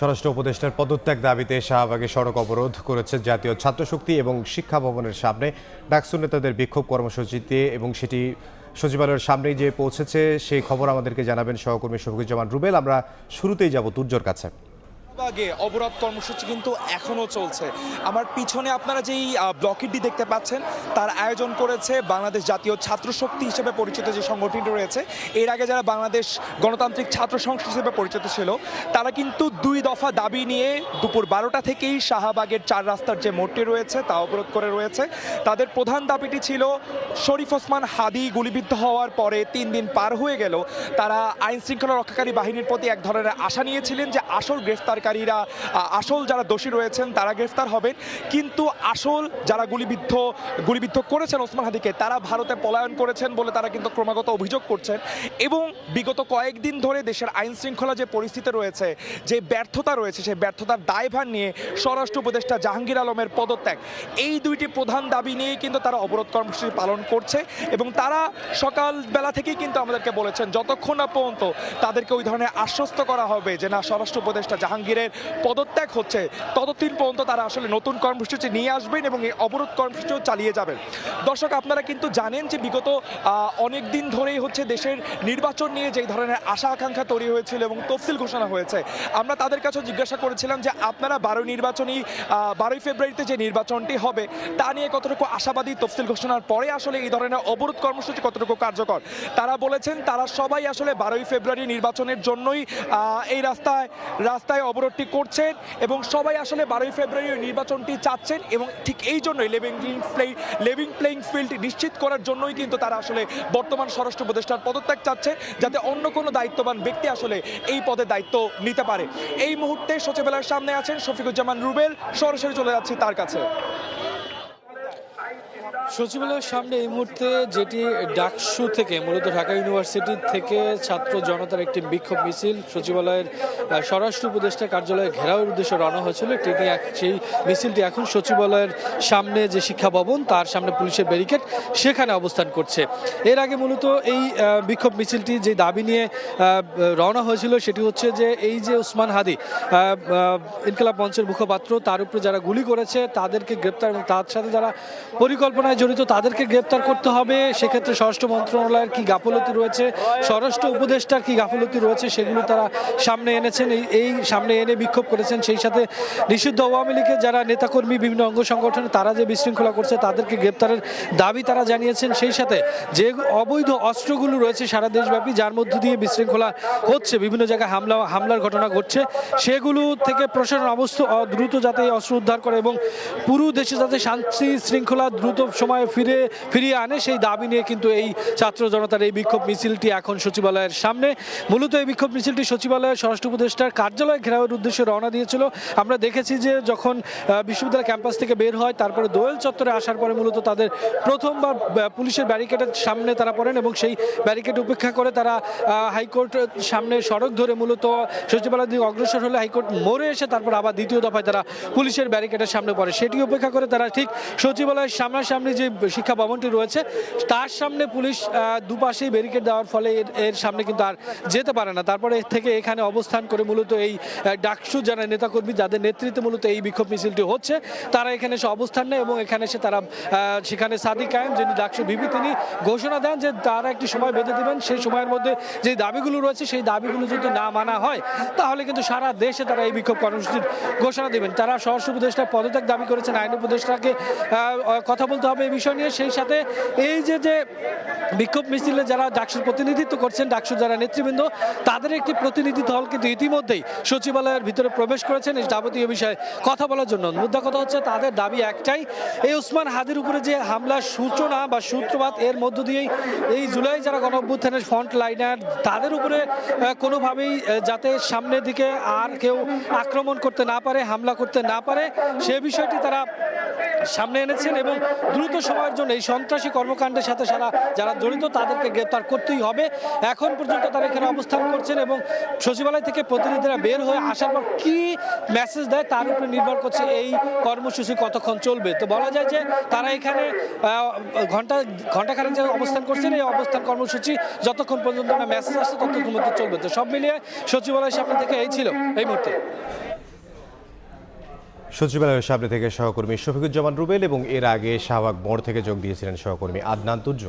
স্বরাষ্ট্র উপদেষ্টার পদত্যাগ দাবিতে শাহবাগে সড়ক অবরোধ করেছে জাতীয় ছাত্রশক্তি এবং শিক্ষা ভবনের সামনে ডাকসু নেতাদের বিক্ষোভ কর্মসূচিতে এবং সেটি সচিবালয়ের সামনেই যে পৌঁছেছে সেই খবর আমাদেরকে জানাবেন সহকর্মী শফিকুজ্জামান রুবেল। আমরা শুরুতেই যাব তুর্যর কাছে। আগে অবরোধ কর্মসূচি কিন্তু এখনো চলছে। আমার পিছনে আপনারা যেই ব্লকেটটি দেখতে পাচ্ছেন তার আয়োজন করেছে বাংলাদেশ জাতীয় ছাত্র শক্তি হিসেবে পরিচিত যে সংগঠনটি রয়েছে। এর আগে যারা বাংলাদেশ গণতান্ত্রিক ছাত্র সংসদ হিসেবে পরিচিত ছিল তারা কিন্তু 2 দফা দাবি নিয়ে দুপুর 12টা থেকেই শাহবাগের 4 রাস্তার যে মোড়টি রয়েছে তা অবরোধ করে রয়েছে। তাদের প্রধান দাবিটি ছিল শরীফ ওসমান হাদি গুলিবিদ্ধ হওয়ার পরে 3 দিন পার হয়ে গেল, তারা আইন শৃঙ্খলা রক্ষাকারী বাহিনীর প্রতি এক ধরনের আশা নিয়েছিলেন যে আসল আসল যারা দোষী রয়েছেন তারা গ্রেফতার হবেন, কিন্তু আসল যারা গুলিবিদ্ধ করেছেন ওসমান হাদিকে তারা ভারতে পলায়ন করেছেন বলে তারা কিন্তু ক্রমাগত অভিযোগ করছেন। এবং বিগত কয়েকদিন ধরে দেশের আইন শৃঙ্খলা যে পরিস্থিতি রয়েছে, যে ব্যর্থতা রয়েছে, সেই ব্যর্থতার দায়ভার নিয়ে স্বরাষ্ট্র উপদেষ্টা জাহাঙ্গীর আলমের পদত্যাগ, এই দুইটি প্রধান দাবি নিয়েই কিন্তু তারা অবরোধ কর্মসূচি পালন করছে। এবং তারা সকালবেলা থেকেই কিন্তু আমাদেরকে বলেছেন যতক্ষণ না পর্যন্ত তাদেরকে ওই ধরনের আশ্বস্ত করা হবে যে না স্বরাষ্ট্র উপদেষ্টা জাহাঙ্গীরের পদত্যাগ হচ্ছে ততদিন পর্যন্ত তারা আসলে নতুন কর্মসূচি নিয়ে আসবেন এবং এই অবরোধ কর্মসূচিও চালিয়ে যাবেন। দর্শক, আপনারা কিন্তু জানেন যে বিগত অনেক দিন ধরেই হচ্ছে দেশের নির্বাচন নিয়ে যেই ধরনের আশা আকাঙ্ক্ষা তৈরি হয়েছিল এবং তফসিল ঘোষণা হয়েছে, আমরা তাদের কাছে জিজ্ঞাসা করেছিলাম যে আপনারা 12 ফেব্রুয়ারিতে যে নির্বাচনটি হবে তা নিয়ে কতটুকু আশাবাদী, তফসিল ঘোষণার পরে আসলে এই ধরনের অবরোধ কর্মসূচি কতটুকু কার্যকর। তারা বলেছেন তারা সবাই আসলে 12 ফেব্রুয়ারি নির্বাচনের জন্যই এই রাস্তায় অবরোধটি করছেন এবং সবাই আসলে 12 ফেব্রুয়ারি নির্বাচনটি চাচ্ছেন এবং ঠিক এই জন্যই লেভিং প্লেইং ফিল্ড নিশ্চিত করার জন্যই কিন্তু তারা আসলে বর্তমান স্বরাষ্ট্র উপদেষ্টার পদত্যাগ চাচ্ছে, যাতে অন্য কোনো দায়িত্ববান ব্যক্তি আসলে এই পদে দায়িত্ব নিতে পারে। এই মুহূর্তে সচিবালয়ের সামনে আছেন শফিকুজ্জামান রুবেল, সরাসরি চলে যাচ্ছি তার কাছে। সচিবালয়ের সামনে এই মুহূর্তে যেটি ডাকসু থেকে মূলত ঢাকা ইউনিভার্সিটি থেকে ছাত্র জনতার একটি বিক্ষোভ মিছিল সচিবালয়ের স্বরাষ্ট্র উপদেষ্টা কার্যালয়ে ঘেরাওয়ের উদ্দেশ্যে রওনা হয়েছিল, সেই মিছিলটি এখন সচিবালয়ের সামনে যে শিক্ষা ভবন তার সামনে পুলিশের ব্যারিকেড সেখানে অবস্থান করছে। এর আগে মূলত এই বিক্ষোভ মিছিলটি যে দাবি নিয়ে রওনা হয়েছিল সেটি হচ্ছে যে এই যে ওসমান হাদি ইনকিলাব মঞ্চের মুখপাত্র, তার উপরে যারা গুলি করেছে তাদেরকে গ্রেপ্তার এবং তার সাথে যারা পরিকল্পনায় জড়িত তাদেরকে গ্রেপ্তার করতে হবে। সেক্ষেত্রে স্বরাষ্ট্র মন্ত্রণালয়ের কি গাফলতি রয়েছে, স্বরাষ্ট্র উপদেষ্টার কি গাফলতি রয়েছে সেগুলো তারা সামনে এনেছেন, এই সামনে এনে বিক্ষোভ করেছেন। সেই সাথে নিষিদ্ধ আওয়ামী লীগের যারা নেতাকর্মী বিভিন্ন অঙ্গ সংগঠনে তারা যে বিশৃঙ্খলা করছে তাদেরকে গ্রেপ্তারের দাবি তারা জানিয়েছেন। সেই সাথে যে অবৈধ অস্ত্রগুলো রয়েছে সারা দেশব্যাপী যার মধ্য দিয়ে বিশৃঙ্খলা হচ্ছে, বিভিন্ন জায়গায় হামলার ঘটনা ঘটছে, সেগুলো থেকে প্রশাসন দ্রুত যাতে অস্ত্র উদ্ধার করে এবং পুরো দেশে যাতে শান্তি শৃঙ্খলা দ্রুত সময়ে ফিরিয়ে আনে সেই দাবি নিয়ে কিন্তু এই ছাত্র জনতার এই বিক্ষোভ মিছিলটি এখন সচিবালয়ের সামনে। মূলত এই বিক্ষোভ মিছিলটি সচিবালয়ের স্বরাষ্ট্র উপদেষ্টার কার্যালয়ে ঘেরাওয়ের উদ্দেশ্যে রওনা দিয়েছিল। আমরা দেখেছি যে যখন বিশ্ববিদ্যালয় ক্যাম্পাস থেকে বের হয় তারপরে দোয়েল চত্বরে আসার পরে মূলত তাদের প্রথমবার পুলিশের ব্যারিকেডের সামনে তারা পড়েন এবং সেই ব্যারিকেড উপেক্ষা করে তারা হাইকোর্টের সামনে সড়ক ধরে মূলত সচিবালয়ের দিকে অগ্রসর হলে হাইকোর্ট মোড়ে এসে তারপর আবার দ্বিতীয় দফায় তারা পুলিশের ব্যারিকেডের সামনে পড়ে। সেটি উপেক্ষা করে তারা ঠিক সচিবালয়ের সামনাসামনি যে শিক্ষা ভবনটি রয়েছে তার সামনে পুলিশ দুপাশেই ব্যারিকেড দেওয়ার ফলে এর সামনে কিন্তু আর যেতে পারে না। তারপরে থেকে এখানে অবস্থান করে মূলত এই ডাকসু যারা নেতাকর্মী যাদের নেতৃত্বে মূলত এই বিক্ষোভ মিছিলটি হচ্ছে তারা এখানে এসে অবস্থান নেয় এবং এখানে এসে তারা সেখানে সাদিক কায়েম যিনি ডাকসু ভিপি তিনি ঘোষণা দেন যে তারা একটি সময় বেঁধে দেবেন, সেই সময়ের মধ্যে যে দাবিগুলো রয়েছে সেই দাবিগুলো যদি না মানা হয় তাহলে কিন্তু সারা দেশে তারা এই বিক্ষোভ কর্মসূচির ঘোষণা দেবেন। তারা স্বরাষ্ট্র উপদেষ্টার পদত্যাগ দাবি করেছেন, আইন উপদেষ্টাকে কথা বলতে হবে এই বিষয় নিয়ে। সেই সাথে এই যে বিক্ষোভ মিছিলে যারা ডাকসুর প্রতিনিধিত্ব করছেন, ডাকসুর যারা নেতৃবৃন্দ তাদের একটি প্রতিনিধি দল কিন্তু ইতিমধ্যেই সচিবালয়ের ভিতরে প্রবেশ করেছেন এই যাবতীয় বিষয়ে কথা বলার জন্য। মুদ্রা কথা হচ্ছে তাদের দাবি একটাই, এই ওসমান হাদির উপরে যে হামলার সূচনা বা সূত্রপাত এর মধ্য দিয়েই এই জুলাই যারা গণঅভ্যুত্থানের ফ্রন্ট লাইনার তাদের উপরে কোনোভাবেই যাতে সামনের দিকে আর কেউ আক্রমণ করতে না পারে, হামলা করতে না পারে সে বিষয়টি তারা সামনে এনেছেন এবং দ্রুত সময়ের জন্য এই সন্ত্রাসী কর্মকাণ্ডের সাথে যারা জড়িত তাদেরকে গ্রেপ্তার করতেই হবে। এখন পর্যন্ত তারা এখানে অবস্থান করছেন এবং সচিবালয় থেকে প্রতিনিধিরা বের হয়ে আসার পর কি মেসেজ দেয় তার উপরে নির্ভর করছে এই কর্মসূচি কতক্ষণ চলবে। তো বলা যায় যে তারা এখানে ঘন্টাখানেক যে অবস্থান করছেন এই অবস্থান কর্মসূচি যতক্ষণ পর্যন্ত না মেসেজ আসছে ততক্ষণ মধ্যে চলবে। তো সব মিলিয়ে সচিবালয়ের সামনে থেকে এই ছিল এই মুহূর্তে। সচিবালয়ের সামনে থেকে সহকর্মী শফিকুজ্জামান রুবেল এবং এর আগে শাহবাগ মোড় থেকে যোগ দিয়েছিলেন সহকর্মী আদনান তুর্য।